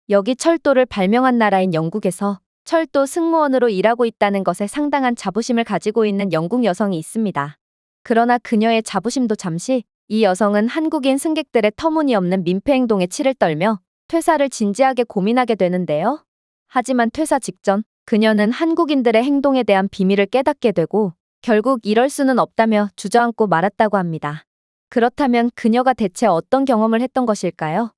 여기 철도를 발명한 나라인 영국에서 철도 승무원으로 일하고 있다는 것에 상당한 자부심을 가지고 있는 영국 여성이 있습니다. 그러나 그녀의 자부심도 잠시, 이 여성은 한국인 승객들의 터무니없는 민폐 행동에 치를 떨며 퇴사를 진지하게 고민하게 되는데요. 하지만 퇴사 직전 그녀는 한국인들의 행동에 대한 비밀을 깨닫게 되고 결국 이럴 수는 없다며 주저앉고 말았다고 합니다. 그렇다면 그녀가 대체 어떤 경험을 했던 것일까요?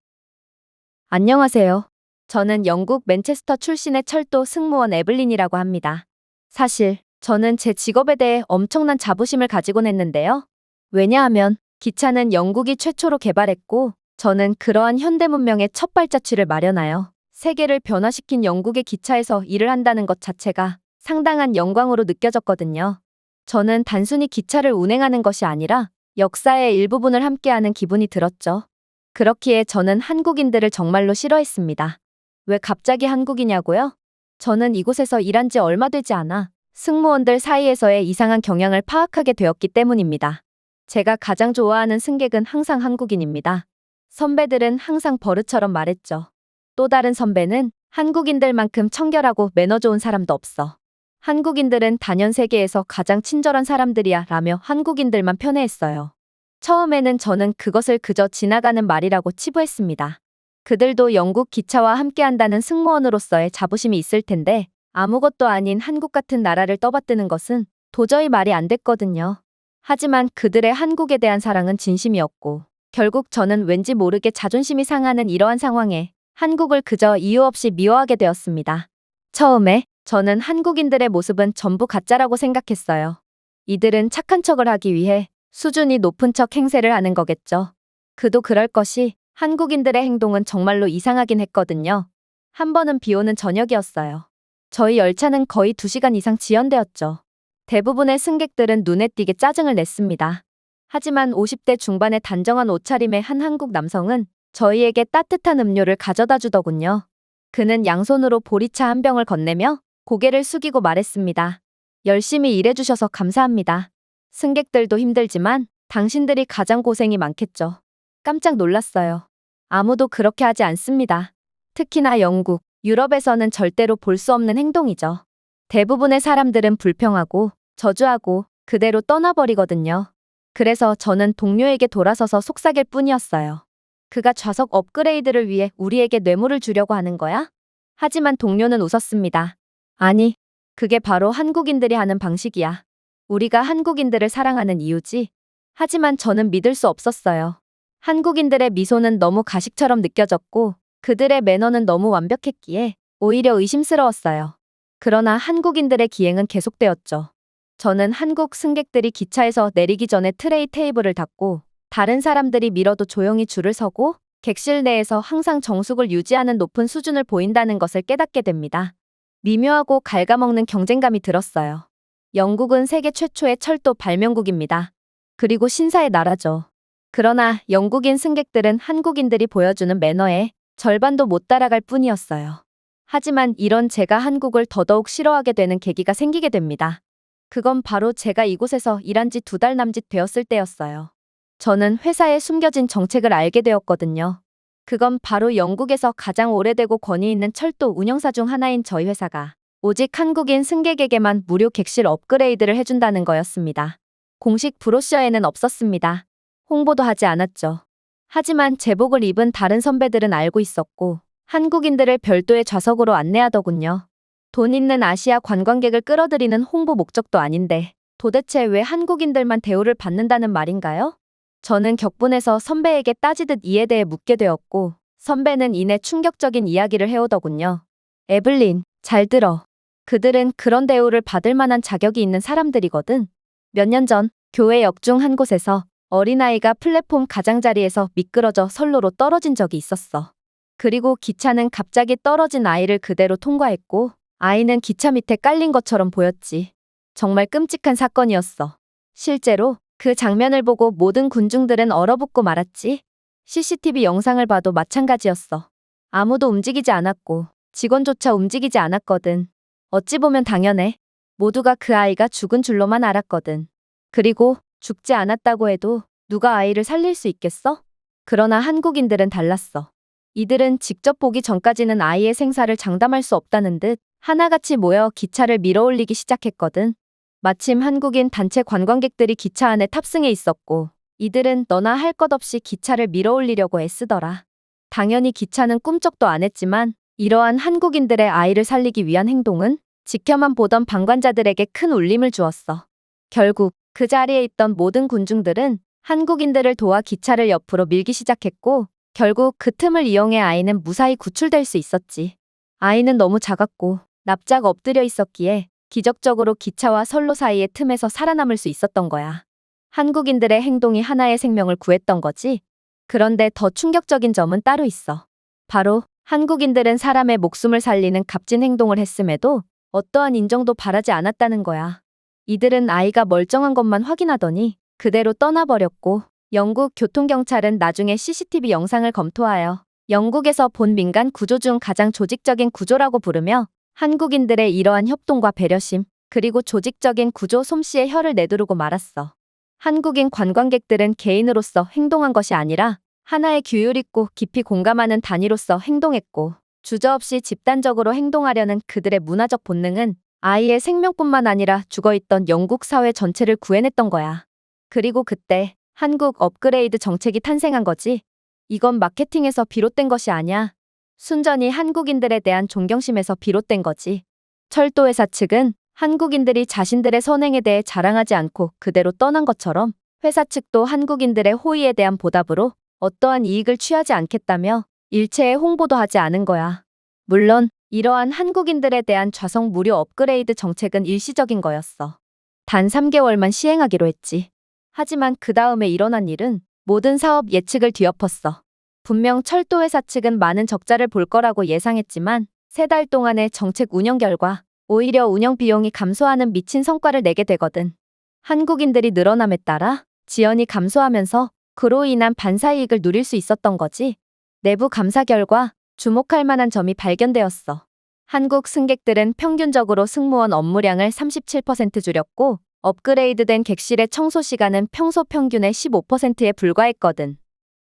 안녕하세요. 저는 영국 맨체스터 출신의 철도 승무원 에블린이라고 합니다. 사실 저는 제 직업에 대해 엄청난 자부심을 가지곤 했는데요. 왜냐하면 기차는 영국이 최초로 개발했고 저는 그러한 현대문명의 첫 발자취를 마련하여 세계를 변화시킨 영국의 기차에서 일을 한다는 것 자체가 상당한 영광으로 느껴졌거든요. 저는 단순히 기차를 운행하는 것이 아니라 역사의 일부분을 함께하는 기분이 들었죠. 그렇기에 저는 한국인들을 정말로 싫어했습니다. 왜 갑자기 한국이냐고요? 저는 이곳에서 일한 지 얼마 되지 않아 승무원들 사이에서의 이상한 경향을 파악하게 되었기 때문입니다. 제가 가장 좋아하는 승객은 항상 한국인입니다. 선배들은 항상 버릇처럼 말했죠. 또 다른 선배는 한국인들만큼 청결하고 매너 좋은 사람도 없어. 한국인들은 단연 세계에서 가장 친절한 사람들이야 라며 한국인들만 편애했어요. 처음에는 저는 그것을 그저 지나가는 말이라고 치부했습니다. 그들도 영국 기차와 함께한다는 승무원으로서의 자부심이 있을 텐데 아무것도 아닌 한국 같은 나라를 떠받드는 것은 도저히 말이 안 됐거든요. 하지만 그들의 한국에 대한 사랑은 진심이었고 결국 저는 왠지 모르게 자존심이 상하는 이러한 상황에 한국을 그저 이유 없이 미워하게 되었습니다. 처음에 저는 한국인들의 모습은 전부 가짜라고 생각했어요. 이들은 착한 척을 하기 위해 수준이 높은 척 행세를 하는 거겠죠. 그도 그럴 것이 한국인들의 행동은 정말로 이상하긴 했거든요. 한 번은 비 오는 저녁이었어요. 저희 열차는 거의 2시간 이상 지연되었죠. 대부분의 승객들은 눈에 띄게 짜증을 냈습니다. 하지만 50대 중반의 단정한 옷차림의 한 한국 남성은 저희에게 따뜻한 음료를 가져다 주더군요. 그는 양손으로 보리차 한 병을 건네며 고개를 숙이고 말했습니다. 열심히 일해주셔서 감사합니다. 승객들도 힘들지만 당신들이 가장 고생이 많겠죠. 깜짝 놀랐어요. 아무도 그렇게 하지 않습니다. 특히나 영국, 유럽에서는 절대로 볼 수 없는 행동이죠. 대부분의 사람들은 불평하고 저주하고 그대로 떠나버리거든요. 그래서 저는 동료에게 돌아서서 속삭일 뿐이었어요. 그가 좌석 업그레이드를 위해 우리에게 뇌물을 주려고 하는 거야? 하지만 동료는 웃었습니다. 아니, 그게 바로 한국인들이 하는 방식이야. 우리가 한국인들을 사랑하는 이유지. 하지만 저는 믿을 수 없었어요. 한국인들의 미소는 너무 가식처럼 느껴졌고 그들의 매너는 너무 완벽했기에 오히려 의심스러웠어요. 그러나 한국인들의 기행은 계속되었죠. 저는 한국 승객들이 기차에서 내리기 전에 트레이 테이블을 닫고 다른 사람들이 밀어도 조용히 줄을 서고 객실 내에서 항상 정숙을 유지하는 높은 수준을 보인다는 것을 깨닫게 됩니다. 미묘하고 갉아먹는 경쟁감이 들었어요. 영국은 세계 최초의 철도 발명국입니다. 그리고 신사의 나라죠. 그러나 영국인 승객들은 한국인들이 보여주는 매너에 절반도 못 따라갈 뿐이었어요. 하지만 이런 제가 한국을 더더욱 싫어하게 되는 계기가 생기게 됩니다. 그건 바로 제가 이곳에서 일한 지 2달 남짓 되었을 때였어요. 저는 회사의 숨겨진 정책을 알게 되었거든요. 그건 바로 영국에서 가장 오래되고 권위 있는 철도 운영사 중 하나인 저희 회사가 오직 한국인 승객에게만 무료 객실 업그레이드를 해준다는 거였습니다. 공식 브로셔에는 없었습니다. 홍보도 하지 않았죠. 하지만 제복을 입은 다른 선배들은 알고 있었고 한국인들을 별도의 좌석으로 안내하더군요. 돈 있는 아시아 관광객을 끌어들이는 홍보 목적도 아닌데 도대체 왜 한국인들만 대우를 받는다는 말인가요? 저는 격분해서 선배에게 따지듯 이에 대해 묻게 되었고 선배는 이내 충격적인 이야기를 해오더군요. 에블린, 잘 들어. 그들은 그런 대우를 받을 만한 자격이 있는 사람들이거든. 몇 년 전 교회 역 중 한 곳에서 어린아이가 플랫폼 가장자리에서 미끄러져 선로로 떨어진 적이 있었어. 그리고 기차는 갑자기 떨어진 아이를 그대로 통과했고 아이는 기차 밑에 깔린 것처럼 보였지. 정말 끔찍한 사건이었어. 실제로 그 장면을 보고 모든 군중들은 얼어붙고 말았지. CCTV 영상을 봐도 마찬가지였어. 아무도 움직이지 않았고 직원조차 움직이지 않았거든. 어찌 보면 당연해. 모두가 그 아이가 죽은 줄로만 알았거든. 그리고 죽지 않았다고 해도 누가 아이를 살릴 수 있겠어? 그러나 한국인들은 달랐어. 이들은 직접 보기 전까지는 아이의 생사를 장담할 수 없다는 듯 하나같이 모여 기차를 밀어올리기 시작했거든. 마침 한국인 단체 관광객들이 기차 안에 탑승해 있었고 이들은 너나 할 것 없이 기차를 밀어올리려고 애쓰더라. 당연히 기차는 꿈쩍도 안 했지만 이러한 한국인들의 아이를 살리기 위한 행동은 지켜만 보던 방관자들에게 큰 울림을 주었어. 결국 그 자리에 있던 모든 군중들은 한국인들을 도와 기차를 옆으로 밀기 시작했고 결국 그 틈을 이용해 아이는 무사히 구출될 수 있었지. 아이는 너무 작았고 납작 엎드려 있었기에 기적적으로 기차와 선로 사이의 틈에서 살아남을 수 있었던 거야. 한국인들의 행동이 하나의 생명을 구했던 거지. 그런데 더 충격적인 점은 따로 있어. 바로 한국인들은 사람의 목숨을 살리는 값진 행동을 했음에도 어떠한 인정도 바라지 않았다는 거야. 이들은 아이가 멀쩡한 것만 확인하더니 그대로 떠나버렸고 영국 교통경찰은 나중에 CCTV 영상을 검토하여 영국에서 본 민간 구조 중 가장 조직적인 구조라고 부르며 한국인들의 이러한 협동과 배려심 그리고 조직적인 구조 솜씨에 혀를 내두르고 말았어. 한국인 관광객들은 개인으로서 행동한 것이 아니라 하나의 규율 있고 깊이 공감하는 단위로서 행동했고 주저없이 집단적으로 행동하려는 그들의 문화적 본능은 아이의 생명뿐만 아니라 죽어있던 영국 사회 전체를 구해냈던 거야. 그리고 그때 한국 업그레이드 정책이 탄생한 거지. 이건 마케팅에서 비롯된 것이 아니야. 순전히 한국인들에 대한 존경심에서 비롯된 거지. 철도회사 측은 한국인들이 자신들의 선행에 대해 자랑하지 않고 그대로 떠난 것처럼 회사 측도 한국인들의 호의에 대한 보답으로 어떠한 이익을 취하지 않겠다며 일체의 홍보도 하지 않은 거야. 물론 이러한 한국인들에 대한 좌석 무료 업그레이드 정책은 일시적인 거였어. 단 3개월만 시행하기로 했지. 하지만 그 다음에 일어난 일은 모든 사업 예측을 뒤엎었어. 분명 철도회사 측은 많은 적자를 볼 거라고 예상했지만 3달 동안의 정책 운영 결과 오히려 운영 비용이 감소하는 미친 성과를 내게 되거든. 한국인들이 늘어남에 따라 지연이 감소하면서 그로 인한 반사이익을 누릴 수 있었던 거지. 내부 감사 결과 주목할 만한 점이 발견되었어. 한국 승객들은 평균적으로 승무원 업무량을 37% 줄였고 업그레이드된 객실의 청소 시간은 평소 평균의 15%에 불과했거든.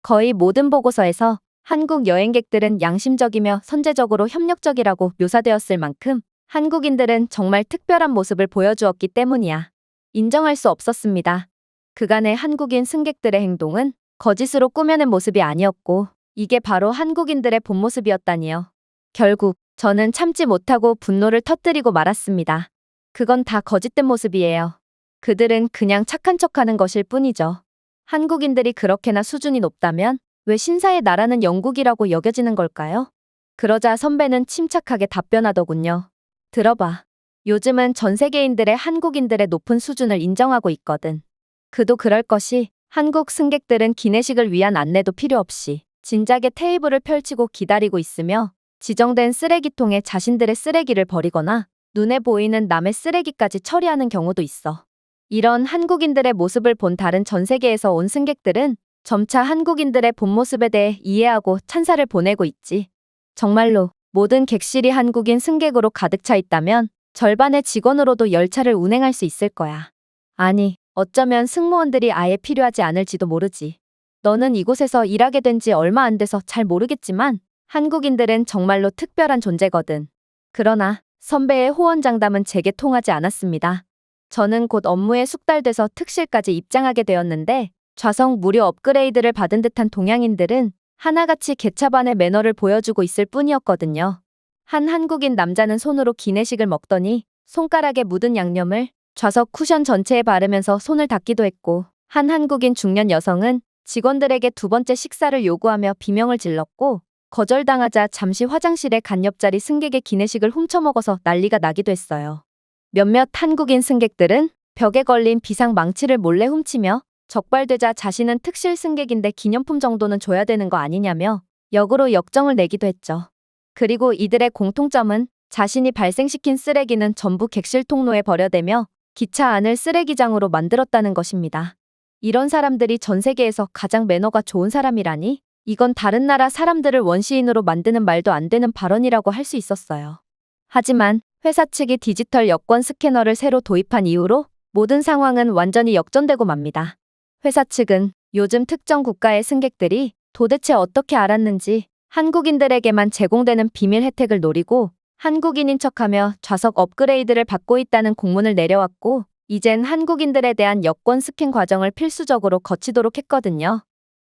거의 모든 보고서에서 한국 여행객들은 양심적이며 선제적으로 협력적이라고 묘사되었을 만큼 한국인들은 정말 특별한 모습을 보여주었기 때문이야. 인정할 수 없었습니다. 그간의 한국인 승객들의 행동은 거짓으로 꾸며낸 모습이 아니었고 이게 바로 한국인들의 본 모습이었다니요. 결국 저는 참지 못하고 분노를 터뜨리고 말았습니다. 그건 다 거짓된 모습이에요. 그들은 그냥 착한 척하는 것일 뿐이죠. 한국인들이 그렇게나 수준이 높다면 왜 신사의 나라는 영국이라고 여겨지는 걸까요? 그러자 선배는 침착하게 답변하더군요. 들어봐. 요즘은 전 세계인들의 한국인들의 높은 수준을 인정하고 있거든. 그도 그럴 것이 한국 승객들은 기내식을 위한 안내도 필요 없이 진작에 테이블을 펼치고 기다리고 있으며 지정된 쓰레기통에 자신들의 쓰레기를 버리거나 눈에 보이는 남의 쓰레기까지 처리하는 경우도 있어. 이런 한국인들의 모습을 본 다른 전 세계에서 온 승객들은 점차 한국인들의 본 모습에 대해 이해하고 찬사를 보내고 있지. 정말로 모든 객실이 한국인 승객으로 가득 차 있다면 절반의 직원으로도 열차를 운행할 수 있을 거야. 아니, 어쩌면 승무원들이 아예 필요하지 않을지도 모르지. 너는 이곳에서 일하게 된 지 얼마 안 돼서 잘 모르겠지만 한국인들은 정말로 특별한 존재거든. 그러나 선배의 호언장담은 제게 통하지 않았습니다. 저는 곧 업무에 숙달돼서 특실까지 입장하게 되었는데 좌석 무료 업그레이드를 받은 듯한 동양인들은 하나같이 개차반의 매너를 보여주고 있을 뿐이었거든요. 한 한국인 남자는 손으로 기내식을 먹더니 손가락에 묻은 양념을 좌석 쿠션 전체에 바르면서 손을 닦기도 했고 한 한국인 중년 여성은 직원들에게 2번째 식사를 요구하며 비명을 질렀고 거절당하자 잠시 화장실에 간 옆자리 승객의 기내식을 훔쳐먹어서 난리가 나기도 했어요. 몇몇 한국인 승객들은 벽에 걸린 비상 망치를 몰래 훔치며 적발되자 자신은 특실 승객인데 기념품 정도는 줘야 되는 거 아니냐며 역으로 역정을 내기도 했죠. 그리고 이들의 공통점은 자신이 발생시킨 쓰레기는 전부 객실 통로에 버려대며 기차 안을 쓰레기장으로 만들었다는 것입니다. 이런 사람들이 전 세계에서 가장 매너가 좋은 사람이라니 이건 다른 나라 사람들을 원시인으로 만드는 말도 안 되는 발언이라고 할 수 있었어요. 하지만 회사 측이 디지털 여권 스캐너를 새로 도입한 이후로 모든 상황은 완전히 역전되고 맙니다. 회사 측은 요즘 특정 국가의 승객들이 도대체 어떻게 알았는지 한국인들에게만 제공되는 비밀 혜택을 노리고 한국인인 척하며 좌석 업그레이드를 받고 있다는 공문을 내려왔고, 이젠 한국인들에 대한 여권 스캔 과정을 필수적으로 거치도록 했거든요.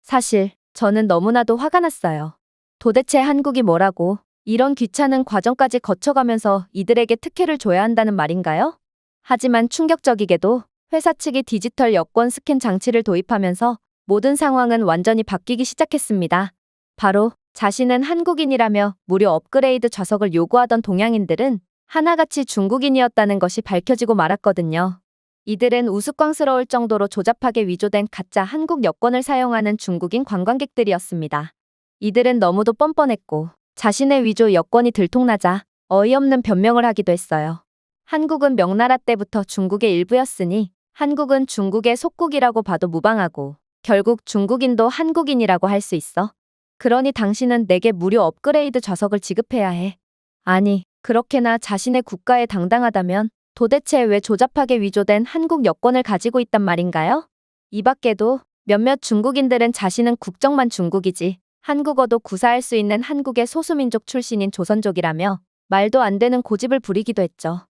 사실 저는 너무나도 화가 났어요. 도대체 한국이 뭐라고 이런 귀찮은 과정까지 거쳐가면서 이들에게 특혜를 줘야 한다는 말인가요? 하지만 충격적이게도 회사 측이 디지털 여권 스캔 장치를 도입하면서 모든 상황은 완전히 바뀌기 시작했습니다. 바로 자신은 한국인이라며 무료 업그레이드 좌석을 요구하던 동양인들은 하나같이 중국인이었다는 것이 밝혀지고 말았거든요. 이들은 우스꽝스러울 정도로 조잡하게 위조된 가짜 한국 여권을 사용하는 중국인 관광객들이었습니다. 이들은 너무도 뻔뻔했고 자신의 위조 여권이 들통나자 어이없는 변명을 하기도 했어요. 한국은 명나라 때부터 중국의 일부였으니 한국은 중국의 속국이라고 봐도 무방하고 결국 중국인도 한국인이라고 할 수 있어. 그러니 당신은 내게 무료 업그레이드 좌석을 지급해야 해. 아니, 그렇게나 자신의 국가에 당당하다면 도대체 왜 조잡하게 위조된 한국 여권을 가지고 있단 말인가요? 이 밖에도 몇몇 중국인들은 자신은 국적만 중국이지 한국어도 구사할 수 있는 한국의 소수민족 출신인 조선족이라며 말도 안 되는 고집을 부리기도 했죠.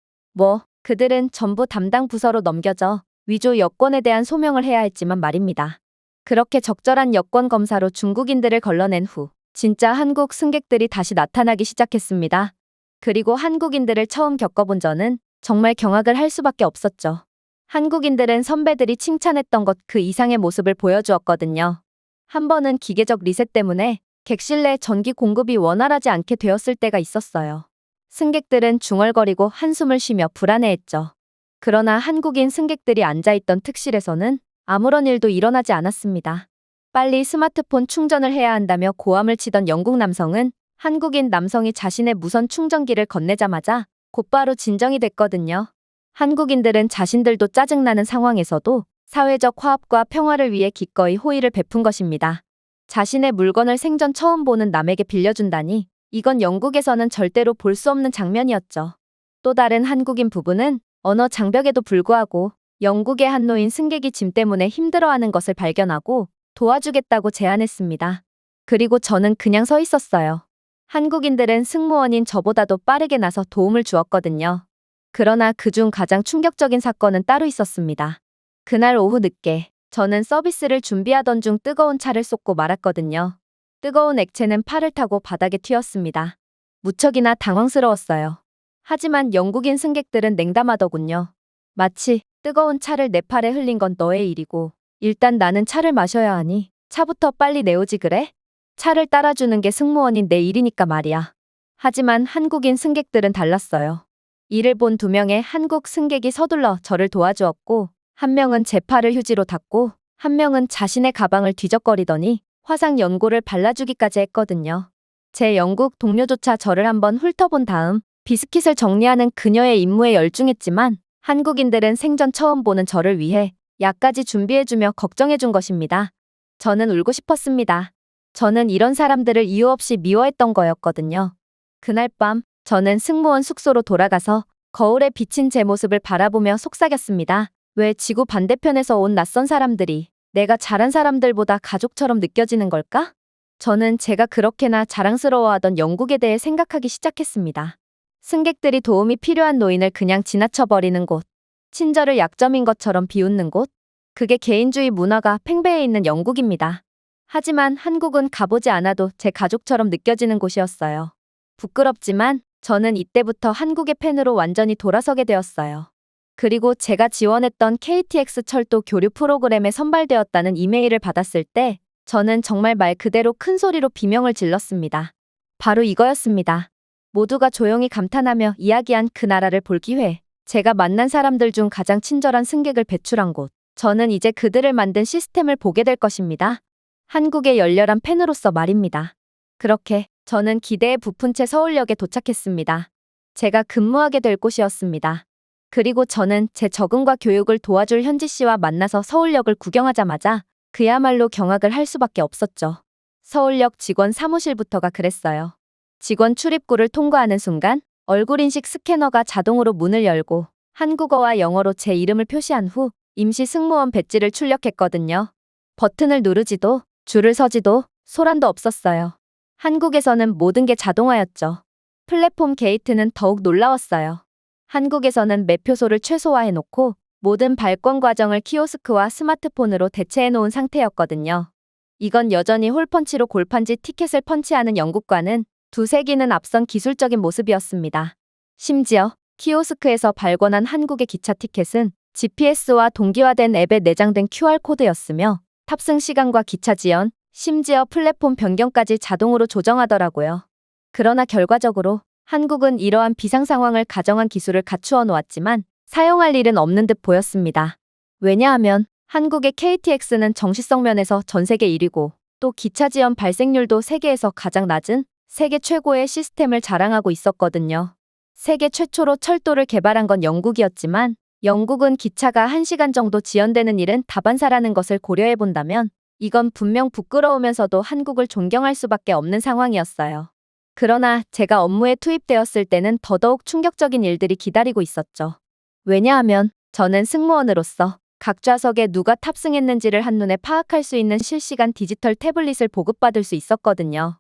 그들은 전부 담당 부서로 넘겨져 위조 여권에 대한 소명을 해야 했지만 말입니다. 그렇게 적절한 여권 검사로 중국인들을 걸러낸 후 진짜 한국 승객들이 다시 나타나기 시작했습니다. 그리고 한국인들을 처음 겪어본 저는 정말 경악을 할 수밖에 없었죠. 한국인들은 선배들이 칭찬했던 것 그 이상의 모습을 보여주었거든요. 한 번은 기계적 리셋 때문에 객실 내 전기 공급이 원활하지 않게 되었을 때가 있었어요. 승객들은 중얼거리고 한숨을 쉬며 불안해했죠. 그러나 한국인 승객들이 앉아있던 특실에서는 아무런 일도 일어나지 않았습니다. 빨리 스마트폰 충전을 해야 한다며 고함을 치던 영국 남성은 한국인 남성이 자신의 무선 충전기를 건네자마자 곧바로 진정이 됐거든요. 한국인들은 자신들도 짜증나는 상황에서도 사회적 화합과 평화를 위해 기꺼이 호의를 베푼 것입니다. 자신의 물건을 생전 처음 보는 남에게 빌려준다니 이건 영국에서는 절대로 볼 수 없는 장면이었죠. 또 다른 한국인 부부는 언어 장벽에도 불구하고 영국의 한 노인 승객이 짐 때문에 힘들어하는 것을 발견하고 도와주겠다고 제안했습니다. 그리고 저는 그냥 서 있었어요. 한국인들은 승무원인 저보다도 빠르게 나서 도움을 주었거든요. 그러나 그중 가장 충격적인 사건은 따로 있었습니다. 그날 오후 늦게 저는 서비스를 준비하던 중 뜨거운 차를 쏟고 말았거든요. 뜨거운 액체는 팔을 타고 바닥에 튀었습니다. 무척이나 당황스러웠어요. 하지만 영국인 승객들은 냉담하더군요. 마치 뜨거운 차를 내 팔에 흘린 건 너의 일이고 일단 나는 차를 마셔야 하니 차부터 빨리 내오지 그래? 차를 따라주는 게 승무원인 내 일이니까 말이야. 하지만 한국인 승객들은 달랐어요. 이를 본 2명의 한국 승객이 서둘러 저를 도와주었고 한 명은 제 팔을 휴지로 닦고 한 명은 자신의 가방을 뒤적거리더니 화상 연고를 발라주기까지 했거든요. 제 영국 동료조차 저를 한번 훑어본 다음 비스킷을 정리하는 그녀의 임무에 열중했지만 한국인들은 생전 처음 보는 저를 위해 약까지 준비해주며 걱정해준 것입니다. 저는 울고 싶었습니다. 저는 이런 사람들을 이유 없이 미워했던 거였거든요. 그날 밤 저는 승무원 숙소로 돌아가서 거울에 비친 제 모습을 바라보며 속삭였습니다. 왜 지구 반대편에서 온 낯선 사람들이 내가 잘한 사람들보다 가족처럼 느껴지는 걸까? 저는 제가 그렇게나 자랑스러워하던 영국에 대해 생각하기 시작했습니다. 승객들이 도움이 필요한 노인을 그냥 지나쳐버리는 곳, 친절을 약점인 것처럼 비웃는 곳, 그게 개인주의 문화가 팽배해 있는 영국입니다. 하지만 한국은 가보지 않아도 제 가족처럼 느껴지는 곳이었어요. 부끄럽지만 저는 이때부터 한국의 팬으로 완전히 돌아서게 되었어요. 그리고 제가 지원했던 KTX 철도 교류 프로그램에 선발되었다는 이메일을 받았을 때 저는 정말 말 그대로 큰 소리로 비명을 질렀습니다. 바로 이거였습니다. 모두가 조용히 감탄하며 이야기한 그 나라를 볼 기회, 제가 만난 사람들 중 가장 친절한 승객을 배출한 곳, 저는 이제 그들을 만든 시스템을 보게 될 것입니다. 한국의 열렬한 팬으로서 말입니다. 그렇게 저는 기대에 부푼 채 서울역에 도착했습니다. 제가 근무하게 될 곳이었습니다. 그리고 저는 제 적응과 교육을 도와줄 현지 씨와 만나서 서울역을 구경하자마자 그야말로 경악을 할 수밖에 없었죠. 서울역 직원 사무실부터가 그랬어요. 직원 출입구를 통과하는 순간 얼굴 인식 스캐너가 자동으로 문을 열고 한국어와 영어로 제 이름을 표시한 후 임시 승무원 배지를 출력했거든요. 버튼을 누르지도 줄을 서지도 소란도 없었어요. 한국에서는 모든 게 자동화였죠. 플랫폼 게이트는 더욱 놀라웠어요. 한국에서는 매표소를 최소화해놓고 모든 발권 과정을 키오스크와 스마트폰으로 대체해놓은 상태였거든요. 이건 여전히 홀펀치로 골판지 티켓을 펀치하는 영국과는 두세 기는 앞선 기술적인 모습이었습니다. 심지어 키오스크에서 발권한 한국의 기차 티켓은 GPS와 동기화된 앱에 내장된 QR코드였으며 탑승 시간과 기차 지연, 심지어 플랫폼 변경까지 자동으로 조정하더라고요. 그러나 결과적으로 한국은 이러한 비상 상황을 가정한 기술을 갖추어 놓았지만 사용할 일은 없는 듯 보였습니다. 왜냐하면 한국의 KTX는 정시성 면에서 전 세계 1위고 또 기차 지연 발생률도 세계에서 가장 낮은 세계 최고의 시스템을 자랑하고 있었거든요. 세계 최초로 철도를 개발한 건 영국이었지만 영국은 기차가 1시간 정도 지연되는 일은 다반사라는 것을 고려해 본다면 이건 분명 부끄러우면서도 한국을 존경할 수밖에 없는 상황이었어요. 그러나 제가 업무에 투입되었을 때는 더더욱 충격적인 일들이 기다리고 있었죠. 왜냐하면 저는 승무원으로서 각 좌석에 누가 탑승했는지를 한눈에 파악할 수 있는 실시간 디지털 태블릿을 보급받을 수 있었거든요.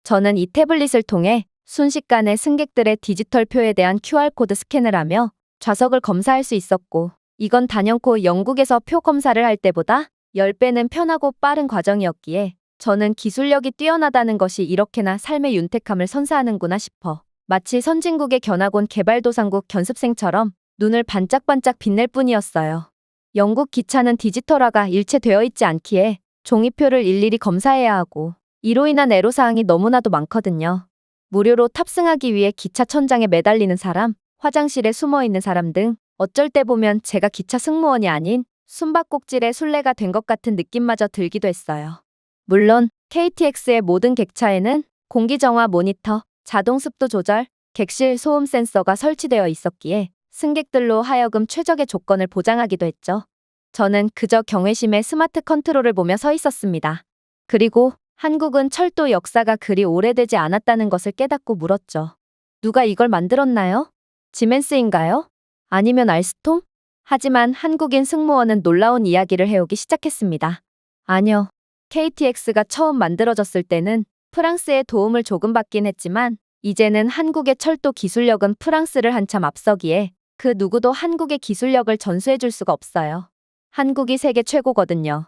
저는 이 태블릿을 통해 순식간에 승객들의 디지털 표에 대한 QR코드 스캔을 하며 좌석을 검사할 수 있었고 이건 단연코 영국에서 표 검사를 할 때보다 10배는 편하고 빠른 과정이었기에 저는 기술력이 뛰어나다는 것이 이렇게나 삶의 윤택함을 선사하는구나 싶어 마치 선진국의 견학온 개발도상국 견습생처럼 눈을 반짝반짝 빛낼 뿐이었어요. 영국 기차는 디지털화가 일체되어 있지 않기에 종이표를 일일이 검사해야 하고 이로 인한 애로사항이 너무나도 많거든요. 무료로 탑승하기 위해 기차 천장에 매달리는 사람, 화장실에 숨어있는 사람 등 어쩔 때 보면 제가 기차 승무원이 아닌 숨바꼭질의 순례가 된 것 같은 느낌마저 들기도 했어요. 물론 KTX의 모든 객차에는 공기정화 모니터, 자동 습도 조절, 객실 소음 센서가 설치되어 있었기에 승객들로 하여금 최적의 조건을 보장하기도 했죠. 저는 그저 경외심에 스마트 컨트롤을 보며 서 있었습니다. 그리고 한국은 철도 역사가 그리 오래되지 않았다는 것을 깨닫고 물었죠. 누가 이걸 만들었나요? 지멘스인가요? 아니면 알스톰? 하지만 한국인 승무원은 놀라운 이야기를 해오기 시작했습니다. 아니요. KTX가 처음 만들어졌을 때는 프랑스의 도움을 조금 받긴 했지만 이제는 한국의 철도 기술력은 프랑스를 한참 앞서기에 그 누구도 한국의 기술력을 전수해줄 수가 없어요. 한국이 세계 최고거든요.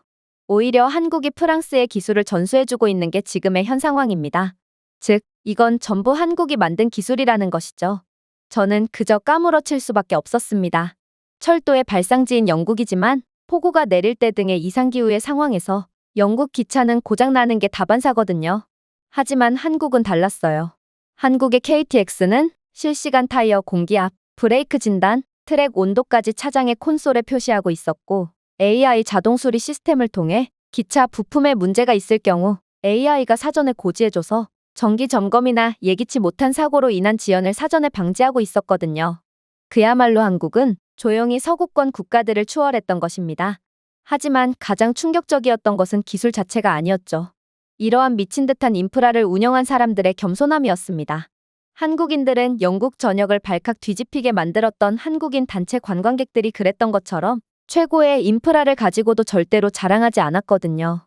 오히려 한국이 프랑스의 기술을 전수해주고 있는 게 지금의 현 상황입니다. 즉, 이건 전부 한국이 만든 기술이라는 것이죠. 저는 그저 까무러칠 수밖에 없었습니다. 철도의 발상지인 영국이지만 폭우가 내릴 때 등의 이상기후의 상황에서 영국 기차는 고장나는 게 다반사거든요. 하지만 한국은 달랐어요. 한국의 KTX는 실시간 타이어 공기압, 브레이크 진단, 트랙 온도까지 차장의 콘솔에 표시하고 있었고 AI 자동 수리 시스템을 통해 기차 부품에 문제가 있을 경우 AI가 사전에 고지해줘서 정기 점검이나 예기치 못한 사고로 인한 지연을 사전에 방지하고 있었거든요. 그야말로 한국은 조용히 서구권 국가들을 추월했던 것입니다. 하지만 가장 충격적이었던 것은 기술 자체가 아니었죠. 이러한 미친 듯한 인프라를 운영한 사람들의 겸손함이었습니다. 한국인들은 영국 전역을 발칵 뒤집히게 만들었던 한국인 단체 관광객들이 그랬던 것처럼 최고의 인프라를 가지고도 절대로 자랑하지 않았거든요.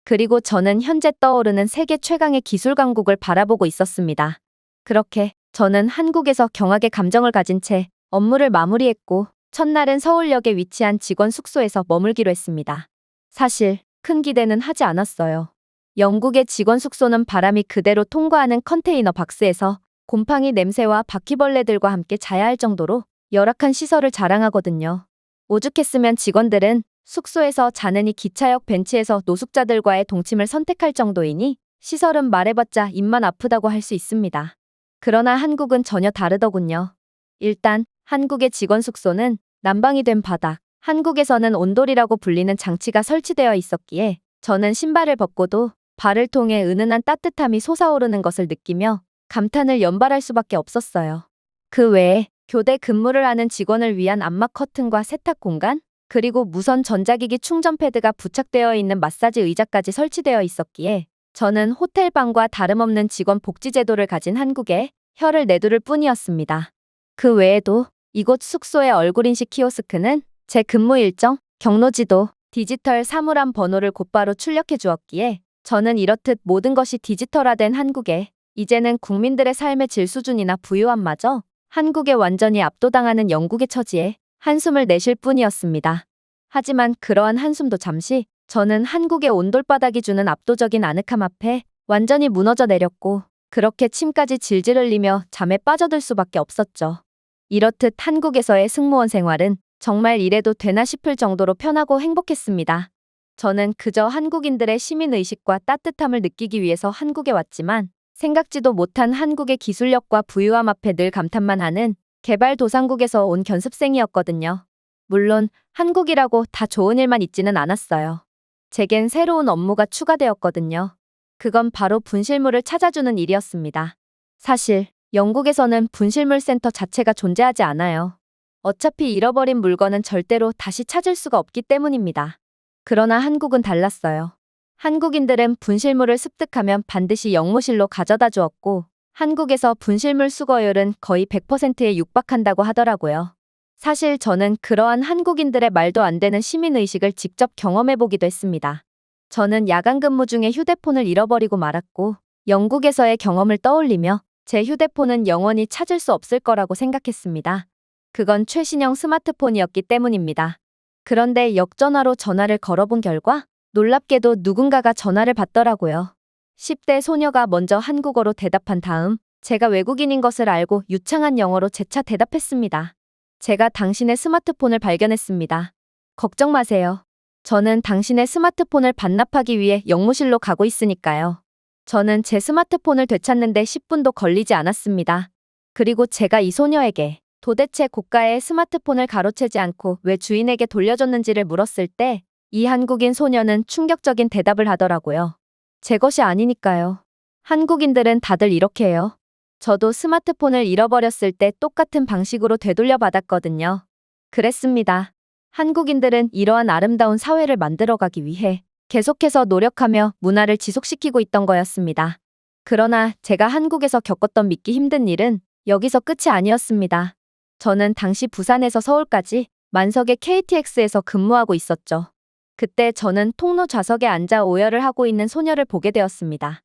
그리고 저는 현재 떠오르는 세계 최강의 기술 강국을 바라보고 있었습니다. 그렇게 저는 한국에서 경악의 감정을 가진 채 업무를 마무리했고 첫날은 서울역에 위치한 직원 숙소에서 머물기로 했습니다. 사실 큰 기대는 하지 않았어요. 영국의 직원 숙소는 바람이 그대로 통과하는 컨테이너 박스에서 곰팡이 냄새와 바퀴벌레들과 함께 자야 할 정도로 열악한 시설을 자랑하거든요. 오죽했으면 직원들은 숙소에서 자느니 기차역 벤치에서 노숙자들과의 동침을 선택할 정도이니 시설은 말해봤자 입만 아프다고 할 수 있습니다. 그러나 한국은 전혀 다르더군요. 일단 한국의 직원 숙소는 난방이 된 바닥, 한국에서는 온돌이라고 불리는 장치가 설치되어 있었기에 저는 신발을 벗고도 발을 통해 은은한 따뜻함이 솟아오르는 것을 느끼며 감탄을 연발할 수밖에 없었어요. 그 외에 교대 근무를 하는 직원을 위한 암막 커튼과 세탁 공간, 그리고 무선 전자기기 충전 패드가 부착되어 있는 마사지 의자까지 설치되어 있었기에 저는 호텔방과 다름없는 직원 복지 제도를 가진 한국에 혀를 내두를 뿐이었습니다. 그 외에도 이곳 숙소의 얼굴인식 키오스크는 제 근무 일정, 경로지도, 디지털 사물함 번호를 곧바로 출력해 주었기에 저는 이렇듯 모든 것이 디지털화된 한국에 이제는 국민들의 삶의 질 수준이나 부유함마저 한국에 완전히 압도당하는 영국의 처지에 한숨을 내쉴 뿐이었습니다. 하지만 그러한 한숨도 잠시 저는 한국의 온돌바닥이 주는 압도적인 아늑함 앞에 완전히 무너져 내렸고 그렇게 침까지 질질 흘리며 잠에 빠져들 수밖에 없었죠. 이렇듯 한국에서의 승무원 생활은 정말 이래도 되나 싶을 정도로 편하고 행복했습니다. 저는 그저 한국인들의 시민의식과 따뜻함을 느끼기 위해서 한국에 왔지만 생각지도 못한 한국의 기술력과 부유함 앞에 늘 감탄만 하는 개발도상국에서 온 견습생이었거든요. 물론 한국이라고 다 좋은 일만 있지는 않았어요. 제겐 새로운 업무가 추가되었거든요. 그건 바로 분실물을 찾아주는 일이었습니다. 사실 영국에서는 분실물 센터 자체가 존재하지 않아요. 어차피 잃어버린 물건은 절대로 다시 찾을 수가 없기 때문입니다. 그러나 한국은 달랐어요. 한국인들은 분실물을 습득하면 반드시 영무실로 가져다 주었고 한국에서 분실물 수거율은 거의 100%에 육박한다고 하더라고요. 사실 저는 그러한 한국인들의 말도 안 되는 시민의식을 직접 경험해보기도 했습니다. 저는 야간 근무 중에 휴대폰을 잃어버리고 말았고 영국에서의 경험을 떠올리며 제 휴대폰은 영원히 찾을 수 없을 거라고 생각했습니다. 그건 최신형 스마트폰이었기 때문입니다. 그런데 역전화로 전화를 걸어본 결과 놀랍게도 누군가가 전화를 받더라고요. 10대 소녀가 먼저 한국어로 대답한 다음 제가 외국인인 것을 알고 유창한 영어로 재차 대답했습니다. 제가 당신의 스마트폰을 발견했습니다. 걱정 마세요. 저는 당신의 스마트폰을 반납하기 위해 영무실로 가고 있으니까요. 저는 제 스마트폰을 되찾는데 10분도 걸리지 않았습니다. 그리고 제가 이 소녀에게 도대체 고가의 스마트폰을 가로채지 않고 왜 주인에게 돌려줬는지를 물었을 때 이 한국인 소녀는 충격적인 대답을 하더라고요. 제 것이 아니니까요. 한국인들은 다들 이렇게 해요. 저도 스마트폰을 잃어버렸을 때 똑같은 방식으로 되돌려 받았거든요. 그랬습니다. 한국인들은 이러한 아름다운 사회를 만들어가기 위해 계속해서 노력하며 문화를 지속시키고 있던 거였습니다. 그러나 제가 한국에서 겪었던 믿기 힘든 일은 여기서 끝이 아니었습니다. 저는 당시 부산에서 서울까지 만석의 KTX에서 근무하고 있었죠. 그때 저는 통로 좌석에 앉아 오열을 하고 있는 소녀를 보게 되었습니다.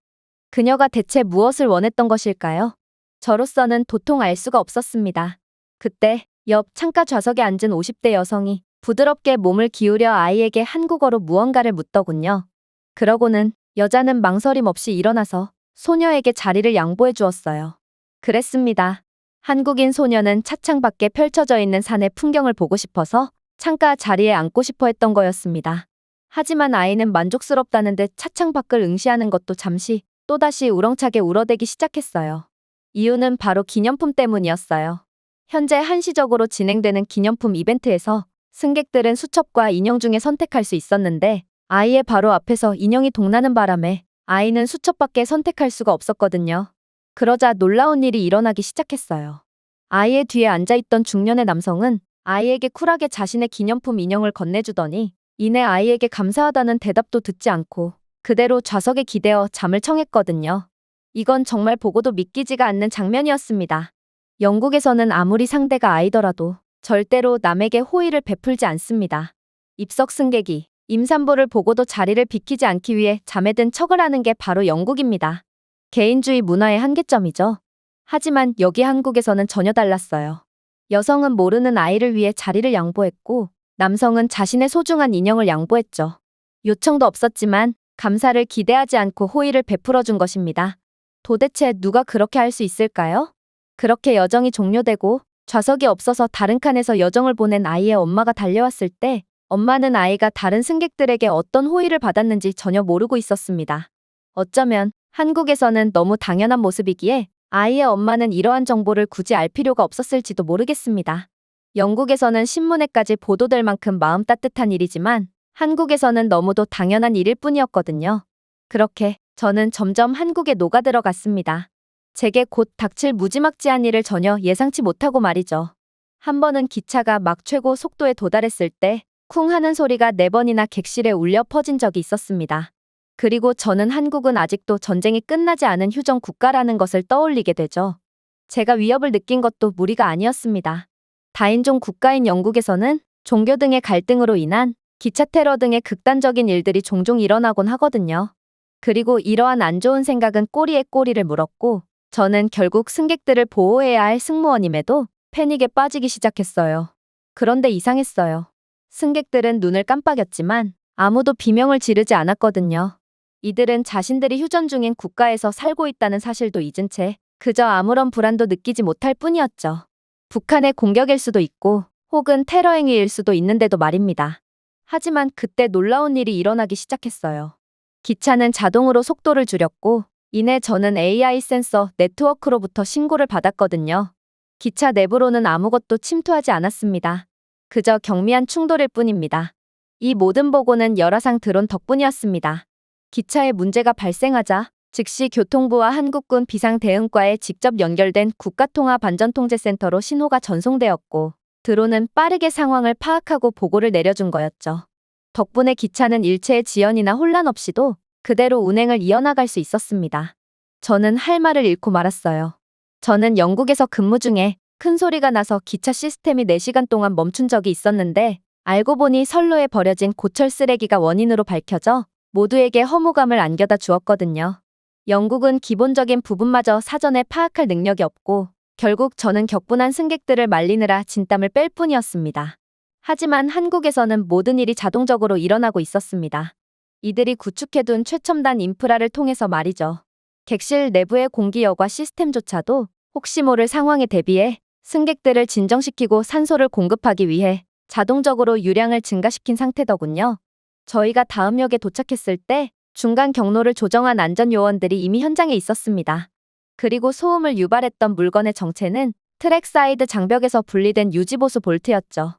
그녀가 대체 무엇을 원했던 것일까요? 저로서는 도통 알 수가 없었습니다. 그때 옆 창가 좌석에 앉은 50대 여성이 부드럽게 몸을 기울여 아이에게 한국어로 무언가를 묻더군요. 그러고는 여자는 망설임 없이 일어나서 소녀에게 자리를 양보해 주었어요. 그랬습니다. 한국인 소녀는 차창 밖에 펼쳐져 있는 산의 풍경을 보고 싶어서 창가 자리에 앉고 싶어 했던 거였습니다. 하지만 아이는 만족스럽다는 듯 차창 밖을 응시하는 것도 잠시 또다시 우렁차게 울어대기 시작했어요. 이유는 바로 기념품 때문이었어요. 현재 한시적으로 진행되는 기념품 이벤트에서 승객들은 수첩과 인형 중에 선택할 수 있었는데 아이의 바로 앞에서 인형이 동나는 바람에 아이는 수첩밖에 선택할 수가 없었거든요. 그러자 놀라운 일이 일어나기 시작했어요. 아이의 뒤에 앉아있던 중년의 남성은 아이에게 쿨하게 자신의 기념품 인형을 건네주더니 이내 아이에게 감사하다는 대답도 듣지 않고 그대로 좌석에 기대어 잠을 청했거든요. 이건 정말 보고도 믿기지가 않는 장면이었습니다. 영국에서는 아무리 상대가 아이더라도 절대로 남에게 호의를 베풀지 않습니다. 입석 승객이 임산부를 보고도 자리를 비키지 않기 위해 잠에 든 척을 하는 게 바로 영국입니다. 개인주의 문화의 한계점이죠. 하지만 여기 한국에서는 전혀 달랐어요. 여성은 모르는 아이를 위해 자리를 양보했고 남성은 자신의 소중한 인형을 양보했죠. 요청도 없었지만 감사를 기대하지 않고 호의를 베풀어 준 것입니다. 도대체 누가 그렇게 할 수 있을까요? 그렇게 여정이 종료되고 좌석이 없어서 다른 칸에서 여정을 보낸 아이의 엄마가 달려왔을 때 엄마는 아이가 다른 승객들에게 어떤 호의를 받았는지 전혀 모르고 있었습니다. 어쩌면 한국에서는 너무 당연한 모습이기에 아이의 엄마는 이러한 정보를 굳이 알 필요가 없었을지도 모르겠습니다. 영국에서는 신문에까지 보도될 만큼 마음 따뜻한 일이지만 한국에서는 너무도 당연한 일일 뿐이었거든요. 그렇게 저는 점점 한국에 녹아들어갔습니다. 제게 곧 닥칠 무지막지한 일을 전혀 예상치 못하고 말이죠. 한 번은 기차가 막 최고 속도에 도달했을 때 쿵 하는 소리가 4번이나 객실에 울려 퍼진 적이 있었습니다. 그리고 저는 한국은 아직도 전쟁이 끝나지 않은 휴전 국가라는 것을 떠올리게 되죠. 제가 위협을 느낀 것도 무리가 아니었습니다. 다인종 국가인 영국에서는 종교 등의 갈등으로 인한 기차 테러 등의 극단적인 일들이 종종 일어나곤 하거든요. 그리고 이러한 안 좋은 생각은 꼬리에 꼬리를 물었고 저는 결국 승객들을 보호해야 할 승무원임에도 패닉에 빠지기 시작했어요. 그런데 이상했어요. 승객들은 눈을 깜빡였지만 아무도 비명을 지르지 않았거든요. 이들은 자신들이 휴전 중인 국가에서 살고 있다는 사실도 잊은 채 그저 아무런 불안도 느끼지 못할 뿐이었죠. 북한의 공격일 수도 있고 혹은 테러 행위일 수도 있는데도 말입니다. 하지만 그때 놀라운 일이 일어나기 시작했어요. 기차는 자동으로 속도를 줄였고 이내 저는 AI 센서 네트워크로부터 신고를 받았거든요. 기차 내부로는 아무것도 침투하지 않았습니다. 그저 경미한 충돌일 뿐입니다. 이 모든 보고는 열화상 드론 덕분이었습니다. 기차에 문제가 발생하자 즉시 교통부와 한국군 비상대응과에 직접 연결된 국가통합안전통제센터로 신호가 전송되었고 드론은 빠르게 상황을 파악하고 보고를 내려준 거였죠. 덕분에 기차는 일체의 지연이나 혼란 없이도 그대로 운행을 이어나갈 수 있었습니다. 저는 할 말을 잃고 말았어요. 저는 영국에서 근무 중에 큰 소리가 나서 기차 시스템이 4시간 동안 멈춘 적이 있었는데 알고 보니 선로에 버려진 고철 쓰레기가 원인으로 밝혀져 모두에게 허무감을 안겨다 주었거든요. 영국은 기본적인 부분마저 사전에 파악할 능력이 없고 결국 저는 격분한 승객들을 말리느라 진땀을 뺄 뿐이었습니다. 하지만 한국에서는 모든 일이 자동적으로 일어나고 있었습니다. 이들이 구축해둔 최첨단 인프라를 통해서 말이죠. 객실 내부의 공기여과 시스템조차도 혹시 모를 상황에 대비해 승객들을 진정시키고 산소를 공급하기 위해 자동적으로 유량을 증가시킨 상태더군요. 저희가 다음 역에 도착했을 때 중간 경로를 조정한 안전요원들이 이미 현장에 있었습니다. 그리고 소음을 유발했던 물건의 정체는 트랙 사이드 장벽에서 분리된 유지보수 볼트였죠.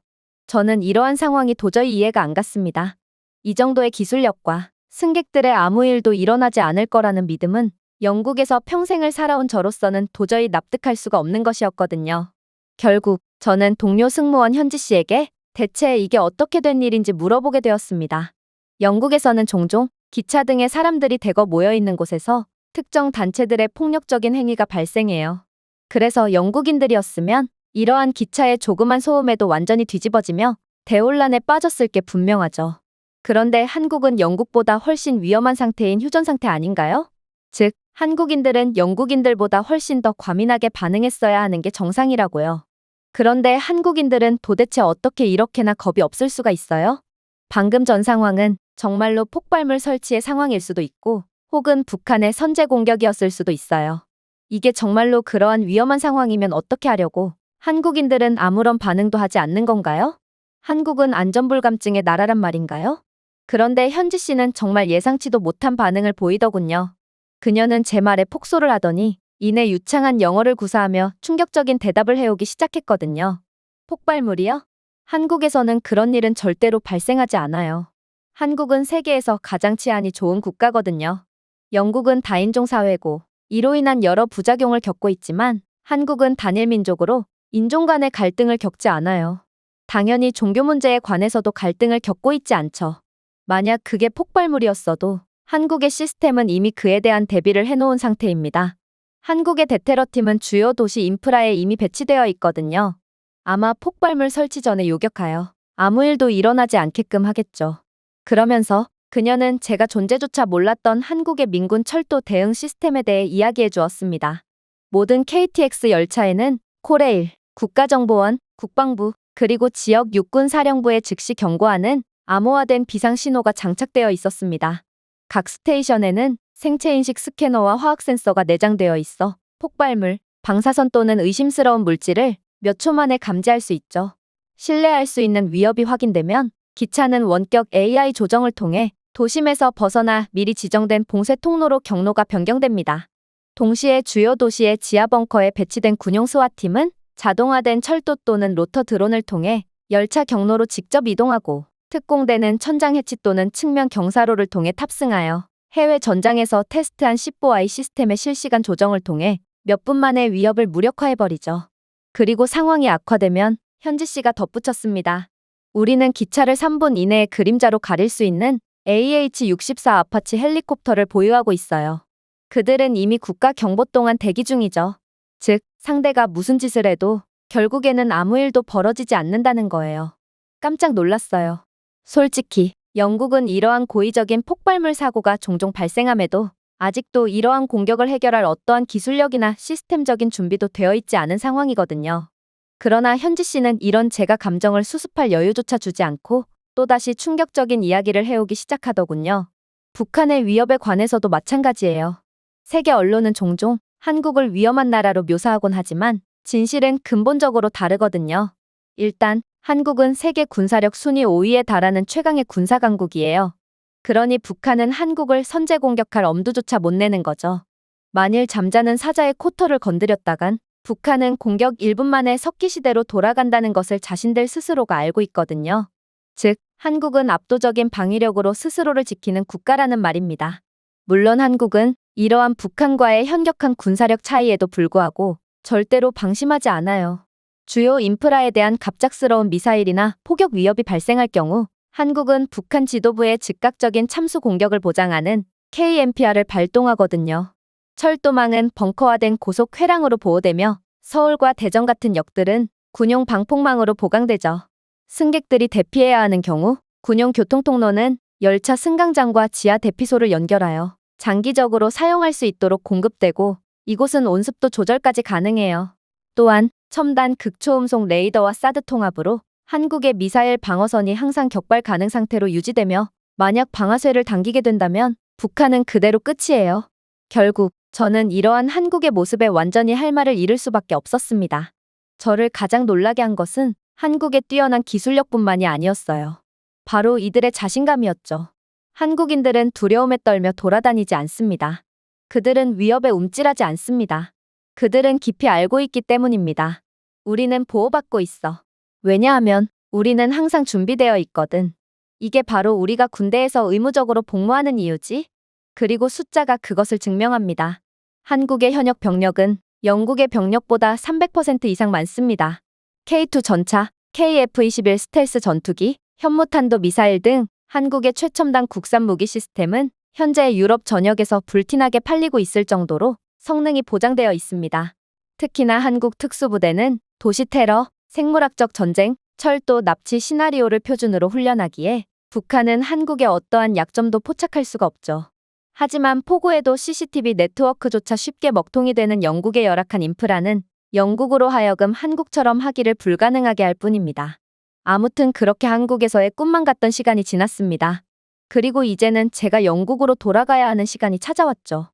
저는 이러한 상황이 도저히 이해가 안 갔습니다. 이 정도의 기술력과 승객들의 아무 일도 일어나지 않을 거라는 믿음은 영국에서 평생을 살아온 저로서는 도저히 납득할 수가 없는 것이었거든요. 결국 저는 동료 승무원 현지 씨에게 대체 이게 어떻게 된 일인지 물어보게 되었습니다. 영국에서는 종종 기차 등의 사람들이 대거 모여 있는 곳에서 특정 단체들의 폭력적인 행위가 발생해요. 그래서 영국인들이었으면 이러한 기차의 조그만 소음에도 완전히 뒤집어지며 대혼란에 빠졌을 게 분명하죠. 그런데 한국은 영국보다 훨씬 위험한 상태인 휴전 상태 아닌가요? 즉, 한국인들은 영국인들보다 훨씬 더 과민하게 반응했어야 하는 게 정상이라고요. 그런데 한국인들은 도대체 어떻게 이렇게나 겁이 없을 수가 있어요? 방금 전 상황은 정말로 폭발물 설치의 상황일 수도 있고 혹은 북한의 선제 공격이었을 수도 있어요. 이게 정말로 그러한 위험한 상황이면 어떻게 하려고 한국인들은 아무런 반응도 하지 않는 건가요? 한국은 안전불감증의 나라란 말인가요? 그런데 현지 씨는 정말 예상치도 못한 반응을 보이더군요. 그녀는 제 말에 폭소를 하더니 이내 유창한 영어를 구사하며 충격적인 대답을 해오기 시작했거든요. 폭발물이요? 한국에서는 그런 일은 절대로 발생하지 않아요. 한국은 세계에서 가장 치안이 좋은 국가거든요. 영국은 다인종 사회고 이로 인한 여러 부작용을 겪고 있지만 한국은 단일 민족으로 인종 간의 갈등을 겪지 않아요. 당연히 종교 문제에 관해서도 갈등을 겪고 있지 않죠. 만약 그게 폭발물이었어도 한국의 시스템은 이미 그에 대한 대비를 해놓은 상태입니다. 한국의 대테러팀은 주요 도시 인프라에 이미 배치되어 있거든요. 아마 폭발물 설치 전에 요격하여 아무 일도 일어나지 않게끔 하겠죠. 그러면서 그녀는 제가 존재조차 몰랐던 한국의 민군 철도 대응 시스템에 대해 이야기해 주었습니다. 모든 KTX 열차에는 코레일, 국가정보원, 국방부, 그리고 지역 육군사령부에 즉시 경고하는 암호화된 비상신호가 장착되어 있었습니다. 각 스테이션에는 생체인식 스캐너와 화학 센서가 내장되어 있어 폭발물, 방사선 또는 의심스러운 물질을 몇 초 만에 감지할 수 있죠. 신뢰할 수 있는 위협이 확인되면 기차는 원격 AI 조정을 통해 도심에서 벗어나 미리 지정된 봉쇄 통로로 경로가 변경됩니다. 동시에 주요 도시의 지하 벙커에 배치된 군용 스와팀은 자동화된 철도 또는 로터 드론을 통해 열차 경로로 직접 이동하고 특공대는 천장 해치 또는 측면 경사로를 통해 탑승하여 해외 전장에서 테스트한 10보아이 시스템의 실시간 조정을 통해 몇 분 만에 위협을 무력화해버리죠. 그리고 상황이 악화되면 현지 씨가 덧붙였습니다. 우리는 기차를 3분 이내에 그림자로 가릴 수 있는 AH-64 아파치 헬리콥터를 보유하고 있어요. 그들은 이미 국가 경보 동안 대기 중이죠. 즉, 상대가 무슨 짓을 해도 결국에는 아무 일도 벌어지지 않는다는 거예요. 깜짝 놀랐어요. 솔직히 영국은 이러한 고의적인 폭발물 사고가 종종 발생함에도 아직도 이러한 공격을 해결할 어떠한 기술력이나 시스템적인 준비도 되어 있지 않은 상황이거든요. 그러나 현지 씨는 이런 제가 감정을 수습할 여유조차 주지 않고 또다시 충격적인 이야기를 해오기 시작하더군요. 북한의 위협에 관해서도 마찬가지예요. 세계 언론은 종종 한국을 위험한 나라로 묘사하곤 하지만 진실은 근본적으로 다르거든요. 일단 한국은 세계 군사력 순위 5위에 달하는 최강의 군사 강국이에요. 그러니 북한은 한국을 선제 공격할 엄두조차 못 내는 거죠. 만일 잠자는 사자의 코털을 건드렸다간 북한은 공격 1분 만에 석기시대로 돌아간다는 것을 자신들 스스로가 알고 있거든요. 즉, 한국은 압도적인 방위력으로 스스로를 지키는 국가라는 말입니다. 물론 한국은 이러한 북한과의 현격한 군사력 차이에도 불구하고 절대로 방심하지 않아요. 주요 인프라에 대한 갑작스러운 미사일이나 포격 위협이 발생할 경우 한국은 북한 지도부의 즉각적인 참수 공격을 보장하는 KMPR을 발동하거든요. 철도망은 벙커화된 고속 회랑으로 보호되며 서울과 대전 같은 역들은 군용 방폭망으로 보강되죠. 승객들이 대피해야 하는 경우 군용 교통통로는 열차 승강장과 지하 대피소를 연결하여 장기적으로 사용할 수 있도록 공급되고 이곳은 온습도 조절까지 가능해요. 또한 첨단 극초음속 레이더와 사드 통합으로 한국의 미사일 방어선이 항상 격발 가능 상태로 유지되며 만약 방아쇠를 당기게 된다면 북한은 그대로 끝이에요. 결국 저는 이러한 한국의 모습에 완전히 할 말을 잃을 수밖에 없었습니다. 저를 가장 놀라게 한 것은 한국의 뛰어난 기술력뿐만이 아니었어요. 바로 이들의 자신감이었죠. 한국인들은 두려움에 떨며 돌아다니지 않습니다. 그들은 위협에 움찔하지 않습니다. 그들은 깊이 알고 있기 때문입니다. 우리는 보호받고 있어. 왜냐하면 우리는 항상 준비되어 있거든. 이게 바로 우리가 군대에서 의무적으로 복무하는 이유지. 그리고 숫자가 그것을 증명합니다. 한국의 현역 병력은 영국의 병력보다 300% 이상 많습니다. K2 전차, KF-21 스텔스 전투기, 현무탄도 미사일 등 한국의 최첨단 국산 무기 시스템은 현재 유럽 전역에서 불티나게 팔리고 있을 정도로 성능이 보장되어 있습니다. 특히나 한국 특수부대는 도시 테러, 생물학적 전쟁, 철도 납치 시나리오를 표준으로 훈련하기에 북한은 한국의 어떠한 약점도 포착할 수가 없죠. 하지만 포구에도 CCTV 네트워크조차 쉽게 먹통이 되는 영국의 열악한 인프라는 영국으로 하여금 한국처럼 하기를 불가능하게 할 뿐입니다. 아무튼 그렇게 한국에서의 꿈만 같던 시간이 지났습니다. 그리고 이제는 제가 영국으로 돌아가야 하는 시간이 찾아왔죠.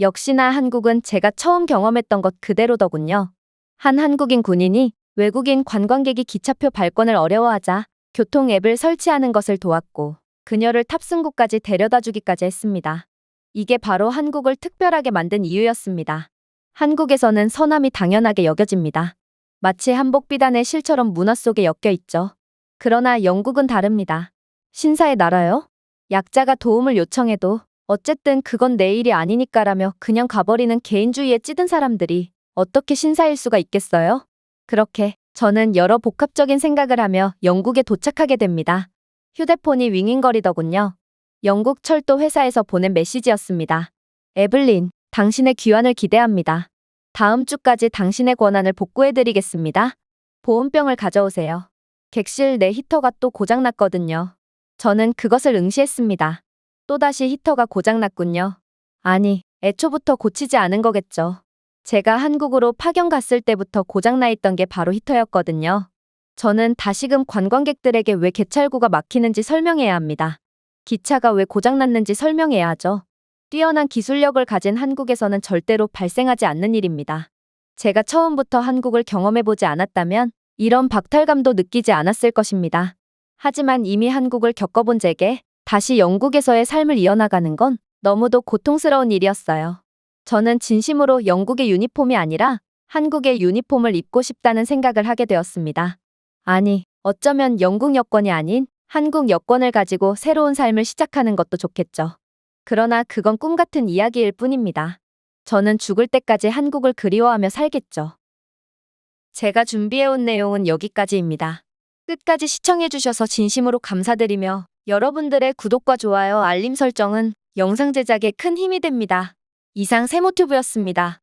역시나 한국은 제가 처음 경험했던 것 그대로더군요. 한 한국인 군인이 외국인 관광객이 기차표 발권을 어려워하자 교통 앱을 설치하는 것을 도왔고 그녀를 탑승구까지 데려다주기까지 했습니다. 이게 바로 한국을 특별하게 만든 이유였습니다. 한국에서는 선함이 당연하게 여겨집니다. 마치 한복비단의 실처럼 문화 속에 엮여 있죠. 그러나 영국은 다릅니다. 신사의 나라요? 약자가 도움을 요청해도 어쨌든 그건 내 일이 아니니까라며 그냥 가버리는 개인주의에 찌든 사람들이 어떻게 신사일 수가 있겠어요? 그렇게 저는 여러 복합적인 생각을 하며 영국에 도착하게 됩니다. 휴대폰이 윙윙거리더군요. 영국 철도 회사에서 보낸 메시지였습니다. 에블린, 당신의 귀환을 기대합니다. 다음 주까지 당신의 권한을 복구해드리겠습니다. 보온병을 가져오세요. 객실 내 히터가 또 고장났거든요. 저는 그것을 응시했습니다. 또다시 히터가 고장났군요. 아니, 애초부터 고치지 않은 거겠죠. 제가 한국으로 파견 갔을 때부터 고장나 있던 게 바로 히터였거든요. 저는 다시금 관광객들에게 왜 개찰구가 막히는지 설명해야 합니다. 기차가 왜 고장났는지 설명해야 하죠. 뛰어난 기술력을 가진 한국에서는 절대로 발생하지 않는 일입니다. 제가 처음부터 한국을 경험해보지 않았다면 이런 박탈감도 느끼지 않았을 것입니다. 하지만 이미 한국을 겪어본 제게 다시 영국에서의 삶을 이어나가는 건 너무도 고통스러운 일이었어요. 저는 진심으로 영국의 유니폼이 아니라 한국의 유니폼을 입고 싶다는 생각을 하게 되었습니다. 아니, 어쩌면 영국 여권이 아닌 한국 여권을 가지고 새로운 삶을 시작하는 것도 좋겠죠. 그러나 그건 꿈 같은 이야기일 뿐입니다. 저는 죽을 때까지 한국을 그리워하며 살겠죠. 제가 준비해온 내용은 여기까지입니다. 끝까지 시청해주셔서 진심으로 감사드리며 여러분들의 구독과 좋아요, 알림 설정은 영상 제작에 큰 힘이 됩니다. 이상 세모튜브였습니다.